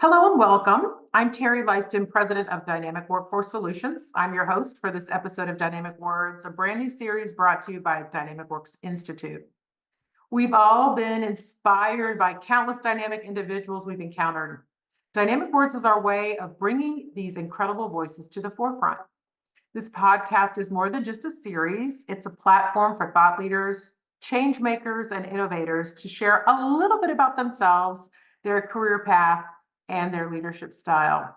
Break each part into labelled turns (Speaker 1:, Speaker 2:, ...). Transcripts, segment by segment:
Speaker 1: Hello and welcome. I'm Terry Lyston, President of Dynamic Workforce Solutions. I'm your host for this episode of Dynamic Words, a brand new series brought to you by Dynamic Works Institute. We've all been inspired by countless dynamic individuals we've encountered. Dynamic Words is our way of bringing these incredible voices to the forefront. This podcast is more than just a series. It's a platform for thought leaders, change makers, and innovators to share a little bit about themselves, their career path, and their leadership style.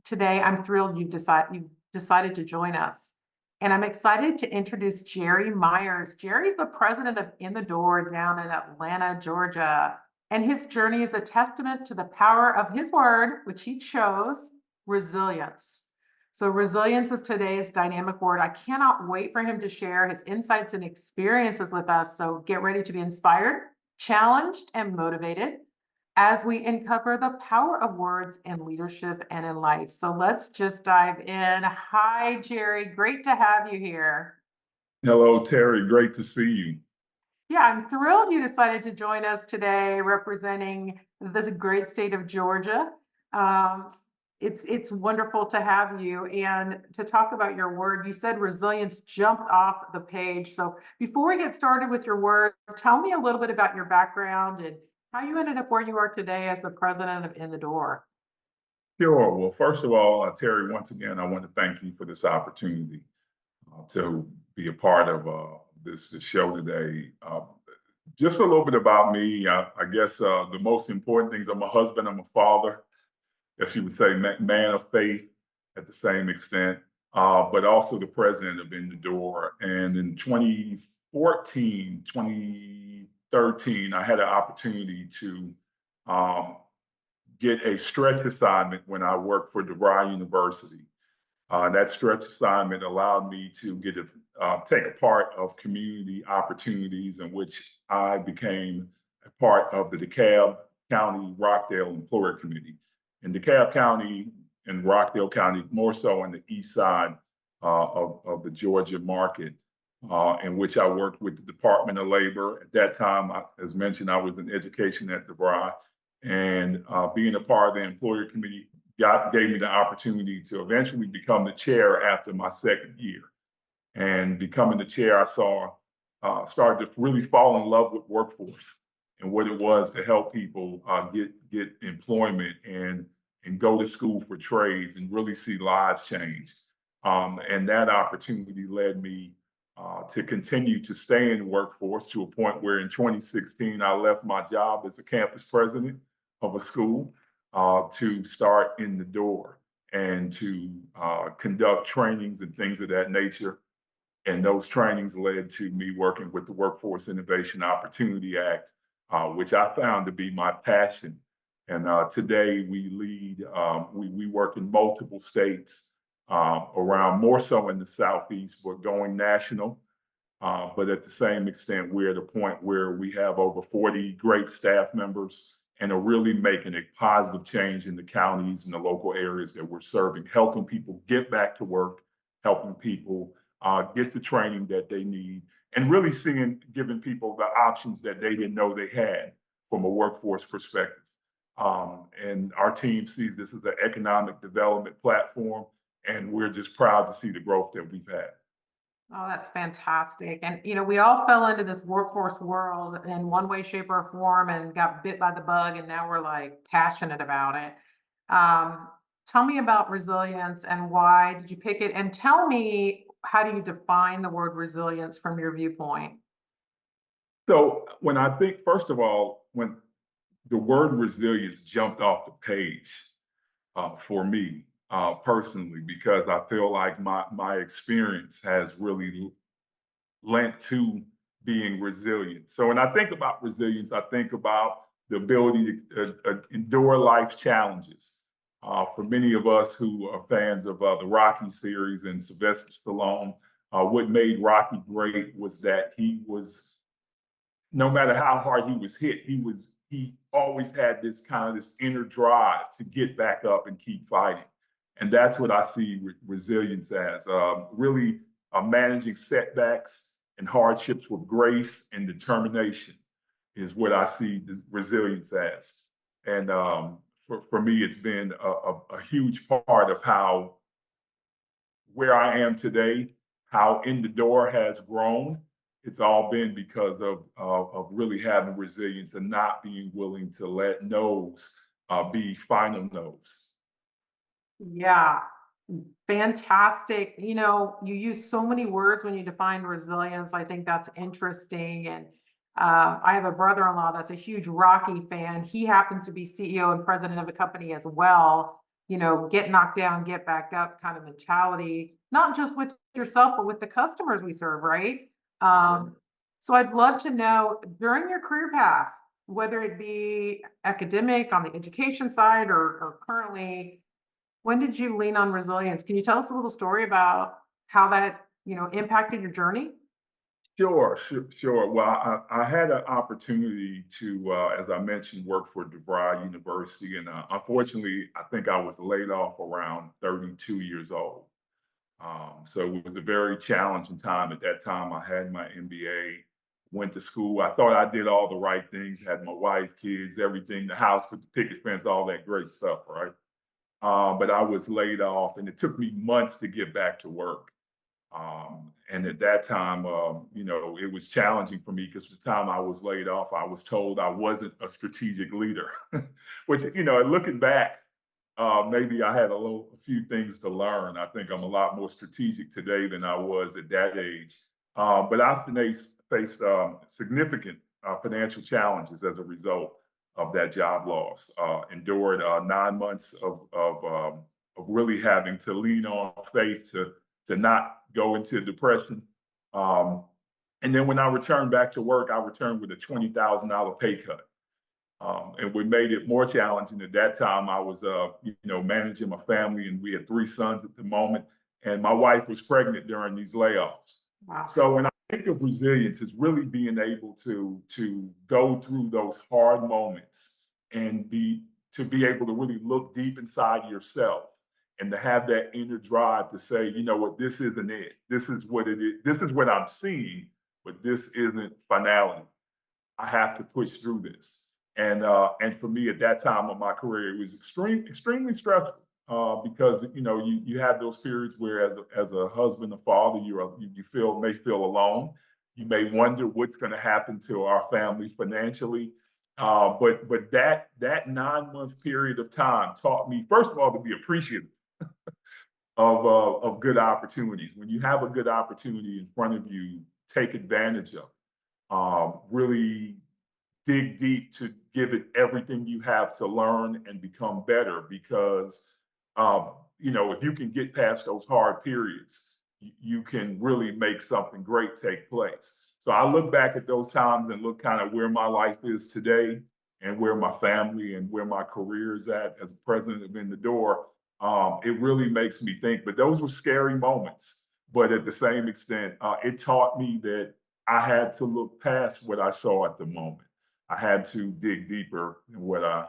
Speaker 1: Today, I'm thrilled you've decided to join us. And I'm excited to introduce Jerry Myers. Jerry's the president of In the Door down in Atlanta, Georgia. And his journey is a testament to the power of his word, which he chose, resilience. So resilience is today's dynamic word. I cannot wait for him to share his insights and experiences with us. So get ready to be inspired, challenged, and motivated as we uncover the power of words in leadership and in life. So let's just dive in. Hi, Jerry. Great to have you here.
Speaker 2: Hello, Terry. Great to see you.
Speaker 1: Yeah, I'm thrilled you decided to join us today representing this great state of Georgia. Um, it's wonderful to have you and to talk about your word. You said resilience jumped off the page. So before we get started with your word, tell me a little bit about your background and how you ended up where you are today as the president of In the Door.
Speaker 2: Sure. Well, first of all, Terry, once again, I want to thank you for this opportunity to be a part of this show today. Just a little bit about me. I guess the most important things: I'm a husband, I'm a father. As you would say, man of faith at the same extent, but also the president of In the Door. And in 2014, 2013, I had an opportunity to um, get a stretch assignment when I worked for DeVry University. That stretch assignment allowed me to take a part of community opportunities in which I became a part of the DeKalb County Rockdale Employer Committee. In DeKalb County and Rockdale County, more so on the east side of the Georgia market, in which I worked with the Department of Labor. At that time, as mentioned, I was in education at DeVry, and being a part of the employer committee gave me the opportunity to eventually become the chair after my second year. And becoming the chair, I started to really fall in love with workforce and what it was to help people get employment and go to school for trades and really see lives change. And that opportunity led me to continue to stay in the workforce to a point where in 2016, I left my job as a campus president of a school to start In the Door and to conduct trainings and things of that nature. And those trainings led to me working with the Workforce Innovation Opportunity Act, which I found to be my passion. And today we we work in multiple states around, more so in the Southeast, but going national. But at the same extent, we're at a point where we have over 40 great staff members and are really making a positive change in the counties and the local areas that we're serving, helping people get back to work, helping people get the training that they need, and really giving people the options that they didn't know they had from a workforce perspective. And our team sees this as an economic development platform, and we're just proud to see the growth that we've had.
Speaker 1: Oh, that's fantastic. And, we all fell into this workforce world in one way, shape, or form and got bit by the bug. And now we're like passionate about it. Tell me about resilience and why did you pick it? And tell me, how do you define the word resilience from your viewpoint?
Speaker 2: So when I think, first of all, when the word resilience jumped off the page for me personally, because I feel like my experience has really lent to being resilient. So when I think about resilience, I think about the ability to endure life challenges. For many of us who are fans of the Rocky series and Sylvester Stallone, what made Rocky great was that no matter how hard he was hit, he always had this inner drive to get back up and keep fighting. And that's what I see resilience as, really managing setbacks and hardships with grace and determination is what I see this resilience as. And for me, it's been a huge part of how where I am today, how In the Door has grown. It's all been because of really having resilience and not being willing to let no's be final no's.
Speaker 1: Yeah, fantastic. You use so many words when you define resilience. I think that's interesting. And I have a brother-in-law that's a huge Rocky fan. He happens to be CEO and president of a company as well. Get knocked down, get back up kind of mentality, not just with yourself, but with the customers we serve, right?
Speaker 2: That's right.
Speaker 1: So I'd love to know during your career path, whether it be academic on the education side or currently, when did you lean on resilience? Can you tell us a little story about how that, impacted your journey?
Speaker 2: Sure, sure, sure. Well, I had an opportunity to, as I mentioned, work for DeVry University, and unfortunately, I think I was laid off around 32 years old. So it was a very challenging time. At that time, I had my MBA, went to school. I thought I did all the right things, had my wife, kids, everything, the house with the picket fence, all that great stuff, right? But I was laid off, and it took me months to get back to work. And at that time, it was challenging for me because the time I was laid off, I was told I wasn't a strategic leader, which, looking back, maybe I had a few things to learn. I think I'm a lot more strategic today than I was at that age. But I faced significant financial challenges as a result of that job loss. Endured 9 months of really having to lean on faith to not go into depression. Um, and then when I returned back to work, I returned with a $20,000 pay cut. And what made it more challenging at that time, I was, managing my family, and we had three sons at the moment, and my wife was pregnant during these layoffs.
Speaker 1: Wow.
Speaker 2: So when I think of resilience, it's really being able to go through those hard moments and be able to really look deep inside yourself and to have that inner drive to say, you know what, this isn't it. This is what it is. This is what I'm seeing, but this isn't finality. I have to push through this. And for me at that time of my career, it was extremely stressful because you have those periods where as a husband or father, you may feel alone. You may wonder what's going to happen to our family financially. But that 9 month period of time taught me, first of all, to be appreciative of good opportunities. When you have a good opportunity in front of you, take advantage of. Really dig deep to give it everything you have to learn and become better because if you can get past those hard periods, you can really make something great take place. So I look back at those times and look kind of where my life is today and where my family and where my career is at as a president of In the Door. It really makes me think, but those were scary moments. But at the same extent, it taught me that I had to look past what I saw at the moment. I had to dig deeper in what I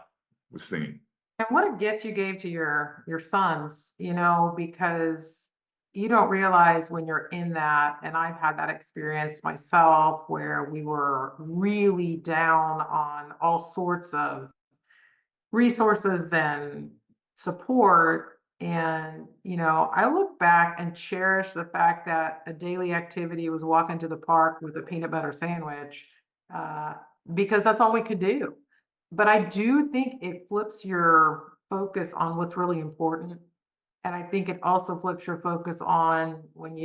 Speaker 2: was seeing.
Speaker 1: And what a gift you gave to your sons, because you don't realize when you're in that, and I've had that experience myself where we were really down on all sorts of resources and support. And, I look back and cherish the fact that a daily activity was walking to the park with a peanut butter sandwich, uh, because that's all we could do. But I do think it flips your focus on what's really important. And I think it also flips your focus on when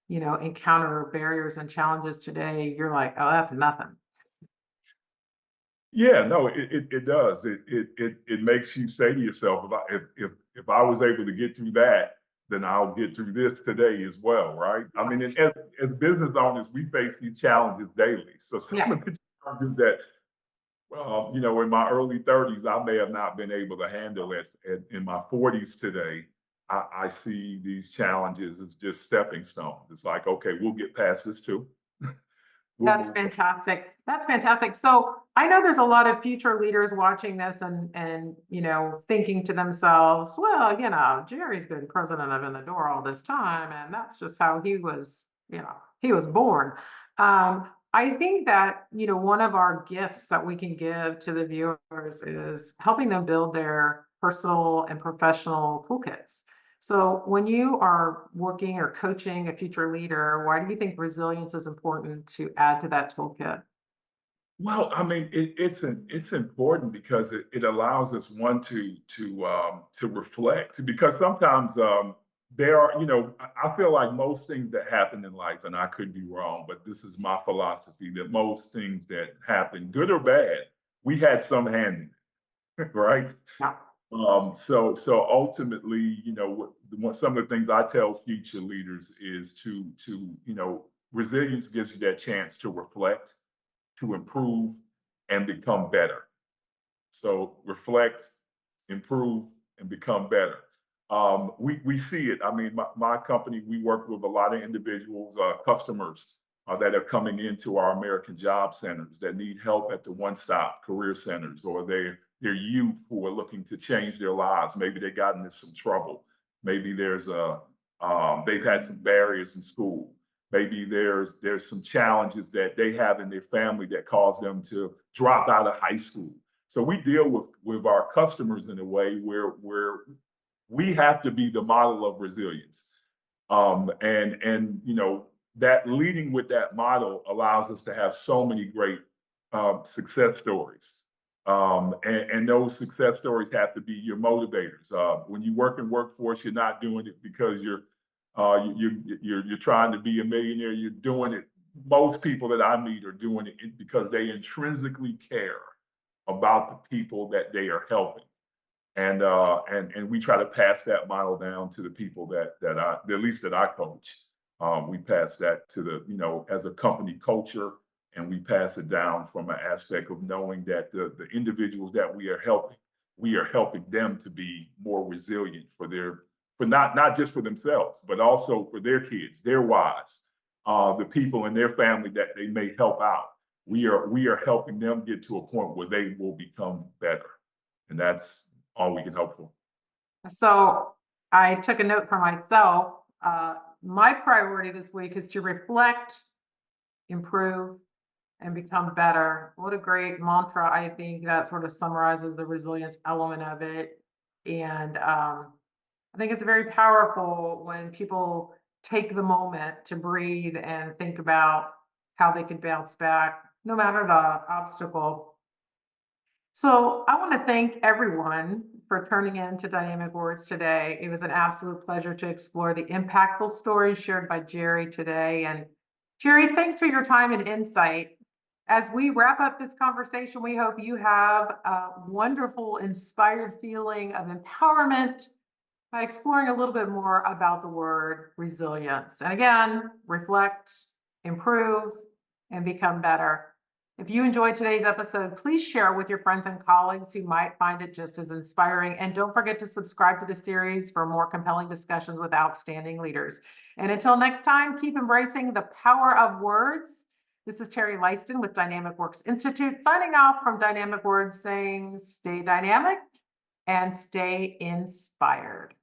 Speaker 1: encounter barriers and challenges today, you're like, oh, that's nothing.
Speaker 2: Yeah, no, it does. It makes you say to yourself, if I was able to get through that, then I'll get through this today as well, right? I mean, as business owners, we face these challenges daily. So some
Speaker 1: Yeah.
Speaker 2: of the challenges that in my early 30s, I may have not been able to handle it. In my 40s today, I see these challenges as just stepping stones. It's like, okay, we'll get past this too. We'll
Speaker 1: That's
Speaker 2: move.
Speaker 1: fantastic. That's fantastic. So I know there's a lot of future leaders watching this and thinking to themselves, well, Jerry's been president of In the Door all this time, and that's just how he was born. I think that, one of our gifts that we can give to the viewers is helping them build their personal and professional toolkits. So when you are working or coaching a future leader, why do you think resilience is important to add to that toolkit?
Speaker 2: Well, I mean, it's important because it allows us one to reflect because sometimes there are I feel like most things that happen in life, and I could be wrong, but this is my philosophy that most things that happen, good or bad, we had some hand in it, right?
Speaker 1: Yeah.
Speaker 2: So ultimately, some of the things I tell future leaders is to resilience gives you that chance to reflect, to improve, and become better. So reflect, improve, and become better. We see it. I mean, my company, we work with a lot of individuals, customers that are coming into our American Job Centers that need help at the one-stop career centers, or they're youth who are looking to change their lives. Maybe they got into some trouble. Maybe they've had some barriers in school. Maybe there's some challenges that they have in their family that cause them to drop out of high school. So we deal with our customers in a way where we have to be the model of resilience. And that leading with that model allows us to have so many great success stories. And those success stories have to be your motivators. When you work in workforce, you're not doing it because you're trying to be a millionaire. You're doing it. Most people that I meet are doing it because they intrinsically care about the people that they are helping. And we try to pass that model down to the people at least that I coach. We pass that to as a company culture, and we pass it down from an aspect of knowing that the individuals that we are helping them to be more resilient for not just for themselves, but also for their kids, their wives, the people in their family that they may help out. We are helping them get to a point where they will become better, and that's all we can hope for.
Speaker 1: So I took a note for myself. My priority this week is to reflect, improve, and become better. What a great mantra. I think that sort of summarizes the resilience element of it. And I think it's very powerful when people take the moment to breathe and think about how they can bounce back, no matter the obstacle. So I want to thank everyone for turning in to Dynamic Words today. It was an absolute pleasure to explore the impactful stories shared by Jerry today. And Jerry, thanks for your time and insight. As we wrap up this conversation, we hope you have a wonderful, inspired feeling of empowerment by exploring a little bit more about the word resilience. And again, reflect, improve, and become better. If you enjoyed today's episode, please share with your friends and colleagues who might find it just as inspiring. And don't forget to subscribe to the series for more compelling discussions with outstanding leaders. And until next time, keep embracing the power of words. This is Terry Lyston with Dynamic Works Institute, signing off from Dynamic Words, saying stay dynamic and stay inspired.